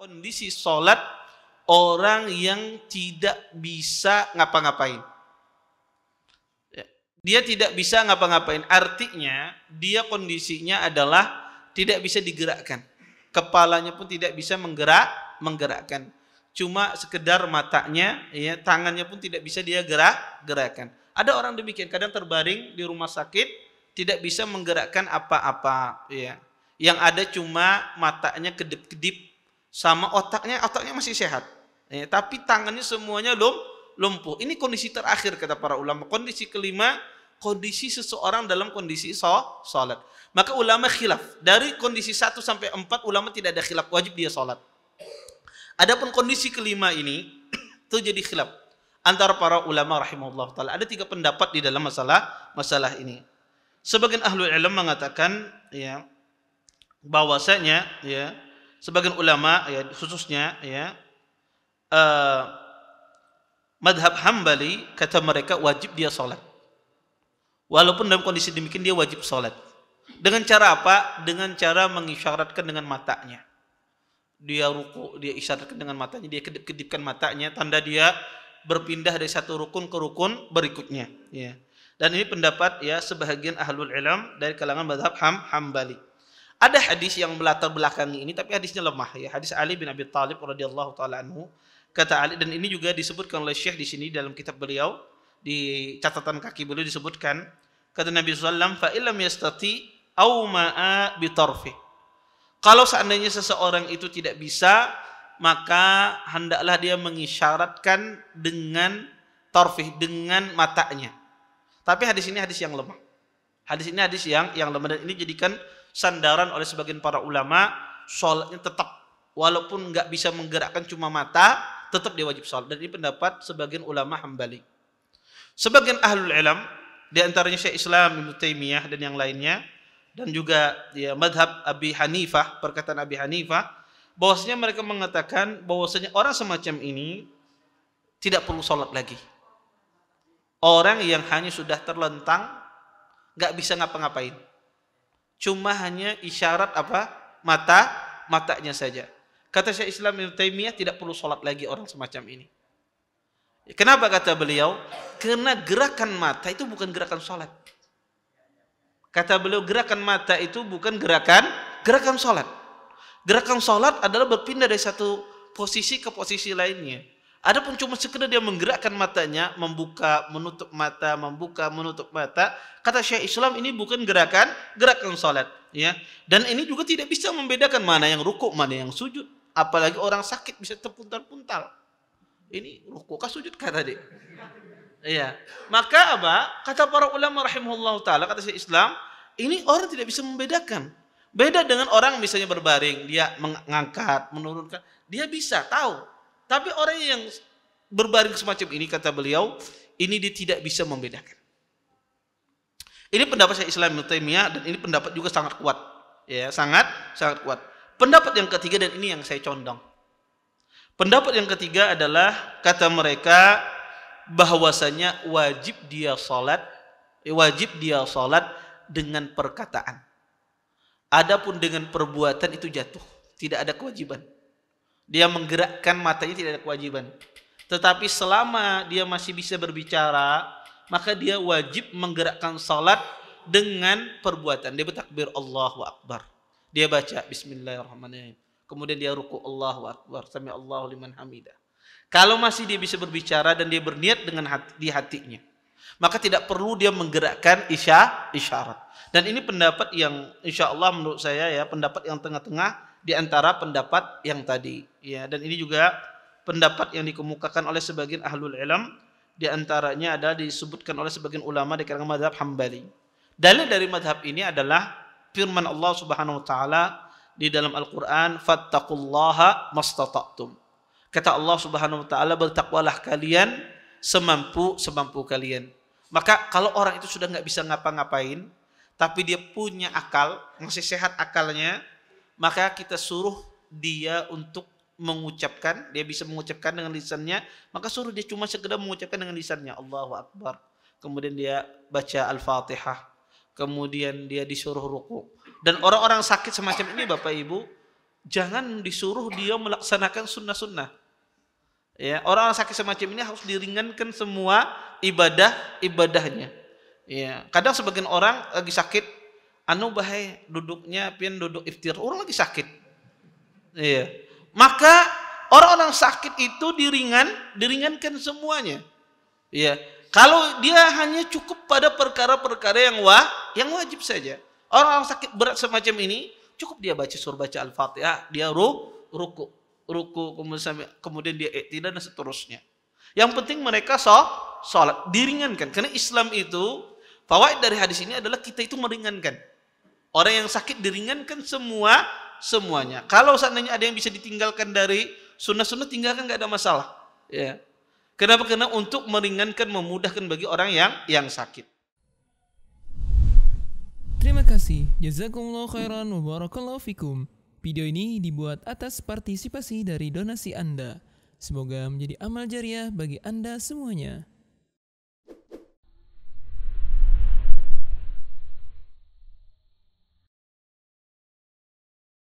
kondisi sholat orang yang tidak bisa ngapa-ngapain. Dia tidak bisa ngapa-ngapain. Artinya dia kondisinya adalah tidak bisa digerakkan. Kepalanya pun tidak bisa menggerakkan. Cuma sekedar matanya, ya, tangannya pun tidak bisa dia gerakkan. Ada orang demikian, kadang terbaring di rumah sakit, tidak bisa menggerakkan apa-apa, ya. Yang ada cuma matanya kedip-kedip, sama otaknya masih sehat. Ya, tapi tangannya semuanya lumpuh. Ini kondisi terakhir kata para ulama. Kondisi kelima, kondisi seseorang dalam kondisi sholat. Maka ulama khilaf. Dari kondisi 1 sampai 4 ulama tidak ada khilaf, wajib dia sholat. Adapun kondisi kelima ini itu jadi khilaf antara para ulama rahimahullah taala. Ada 3 pendapat di dalam masalah ini. Sebagian ahlul ilm mengatakan, ya, bahwasanya, ya, sebagian ulama, ya, khususnya, ya, madhab Hambali, kata mereka wajib dia sholat. Walaupun dalam kondisi demikian dia wajib sholat. Dengan cara apa? Dengan cara mengisyaratkan dengan matanya. Dia ruku, dia isyaratkan dengan matanya, dia kedip-kedipkan matanya, tanda dia berpindah dari satu rukun ke rukun berikutnya. Ya. Dan ini pendapat, ya, sebahagian ahlul ilm dari kalangan madhab Hambali. Ada hadis yang melatar belakangi ini, tapi hadisnya lemah, ya. Hadis Ali bin Abi Thalib radhiyallahu taala anhu. Kata Ali, dan ini juga disebutkan oleh Syekh di sini dalam kitab beliau, di catatan kaki beliau disebutkan, kata Nabi SAW, fa illam yastati au ma'a bitarfih. Kalau seandainya seseorang itu tidak bisa, maka hendaklah dia mengisyaratkan dengan tarfih, dengan matanya. Tapi hadis ini hadis yang lemah. Hadis ini hadis yang lemah, dan ini jadikan sandaran oleh sebagian para ulama, sholatnya tetap walaupun nggak bisa menggerakkan cuma mata, tetap dia wajib sholat. Dan ini pendapat sebagian ulama Hambali. Sebagian ahlul ilm, di antaranya Syekh Islam Ibnu Taimiyah dan yang lainnya, dan juga, ya, madhab Abi Hanifah, perkataan Abi Hanifah, bahwasanya mereka mengatakan bahwasanya orang semacam ini tidak perlu sholat lagi. Orang yang hanya sudah terlentang, nggak bisa ngapa-ngapain, cuma hanya isyarat apa, matanya saja. Kata Syekh Islam Ibnu Taimiyah, tidak perlu sholat lagi orang semacam ini. Kenapa kata beliau? Karena gerakan mata itu bukan gerakan sholat. Kata beliau, gerakan mata itu bukan gerakan sholat. Gerakan sholat adalah berpindah dari satu posisi ke posisi lainnya. Adapun cuma sekedar dia menggerakkan matanya, membuka, menutup mata, membuka, menutup mata, kata Syekh Islam, ini bukan gerakan sholat, ya. Dan ini juga tidak bisa membedakan mana yang rukuk, mana yang sujud. Apalagi orang sakit bisa terpuntal-puntal. Ini rukuk kah sujud kah tadi? Iya. Maka apa? Kata para ulama rahimahullah taala, kata Syekh Islam, ini orang tidak bisa membedakan. Beda dengan orang misalnya berbaring, dia mengangkat, menurunkan, dia bisa tahu. Tapi orang yang berbaring semacam ini, kata beliau, ini dia tidak bisa membedakan. Ini pendapat Syekh Islam Ibnu Taimiyah, dan ini pendapat juga sangat kuat, ya, sangat kuat. Pendapat yang ketiga, dan ini yang saya condong. Pendapat yang ketiga adalah, kata mereka, bahwasanya wajib dia salat dengan perkataan. Adapun dengan perbuatan itu jatuh, tidak ada kewajiban. Dia menggerakkan matanya tidak ada kewajiban. Tetapi selama dia masih bisa berbicara, maka dia wajib menggerakkan salat dengan perbuatan. Dia bertakbir Allahu Akbar, dia baca Bismillahirrahmanirrahim, kemudian dia ruku Allahu Akbar, sami Allahu liman hamidah. Kalau masih dia bisa berbicara dan dia berniat dengan di hatinya, maka tidak perlu dia menggerakkan isyarat. Dan ini pendapat yang insya Allah menurut saya, ya, pendapat yang tengah-tengah di antara pendapat yang tadi, ya. Dan ini juga pendapat yang dikemukakan oleh sebagian ahlul ilm, di antaranya adalah disebutkan oleh sebagian ulama di kalangan mazhab Hambali. Dalil dari mazhab ini adalah firman Allah Subhanahu wa taala di dalam Al-Qur'an, fattaqullaha mastata'tum. Kata Allah Subhanahu wa taala, bertakwalah kalian semampu kalian. Maka kalau orang itu sudah nggak bisa ngapa-ngapain, tapi dia punya akal, masih sehat akalnya, maka kita suruh dia untuk mengucapkan, dia bisa mengucapkan dengan lisannya, maka suruh dia cuma sekedar mengucapkan dengan lisannya Allahu Akbar. Kemudian dia baca Al-Fatihah, kemudian dia disuruh ruku. Dan orang-orang sakit semacam ini Bapak Ibu, jangan disuruh dia melaksanakan sunnah-sunnah. Ya, orang sakit semacam ini harus diringankan semua ibadahnya. Ya, kadang sebagian orang lagi sakit, anu bahaya duduknya pian duduk iftir, orang lagi sakit. Iya. Maka orang-orang sakit itu diringankan semuanya. Iya. Kalau dia hanya cukup pada perkara-perkara yang wajib saja. Orang sakit berat semacam ini cukup dia suruh baca Al-Fatihah, dia ruku, kemudian dia i'tidal dan seterusnya. Yang penting mereka sholat, diringankan. Karena Islam itu, fawaid dari hadis ini adalah kita itu meringankan. Orang yang sakit diringankan semuanya. Kalau seandainya ada yang bisa ditinggalkan dari sunnah-sunnah, tinggalkan, nggak ada masalah. Ya. Kenapa? Karena untuk meringankan, memudahkan bagi orang yang sakit. Terima kasih. Jazakumullah khairan wa barakallahu fikum. Video ini dibuat atas partisipasi dari donasi Anda. Semoga menjadi amal jariah bagi Anda semuanya.